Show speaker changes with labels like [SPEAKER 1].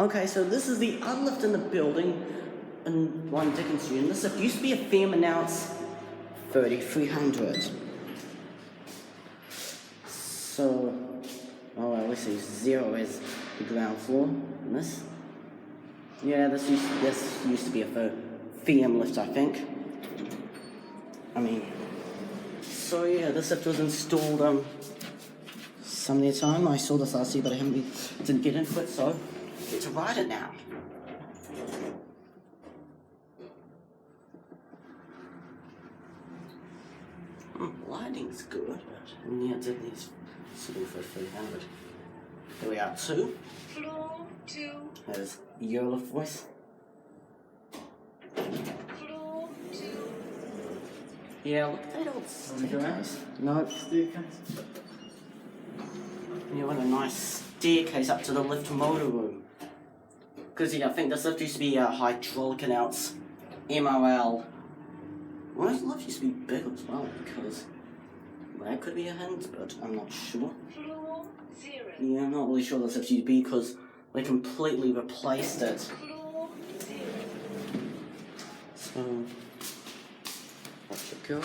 [SPEAKER 1] Okay, so this is the uplift in the building in one Dickens unit. This lift used to be a firm, and now it's 3,300. So, oh, at least 0 is the ground floor. And this, yeah, this used to be a firm lift, I think. I mean, so yeah, this lift was installed some of the time. I saw this last year, but I didn't get into it, so I get to ride it now. Lighting's good, but yeah, Disney's sitting for 300. Here we are, 2.
[SPEAKER 2] Floor 2.
[SPEAKER 1] There's your lift voice.
[SPEAKER 2] Floor 2.
[SPEAKER 1] Yeah, look at that old staircase. No,
[SPEAKER 3] Staircase.
[SPEAKER 1] you want a nice staircase up to the lift motor room. Because yeah, I think this lift used to be hydraulic, and now it's MRL. Well, this lift used to be big as well, because that could be a hint, but I'm not sure.
[SPEAKER 2] Floor 0.
[SPEAKER 1] Yeah, I'm not really sure this lift used to be, because they completely replaced it.
[SPEAKER 2] Floor 0.
[SPEAKER 1] So, off you go.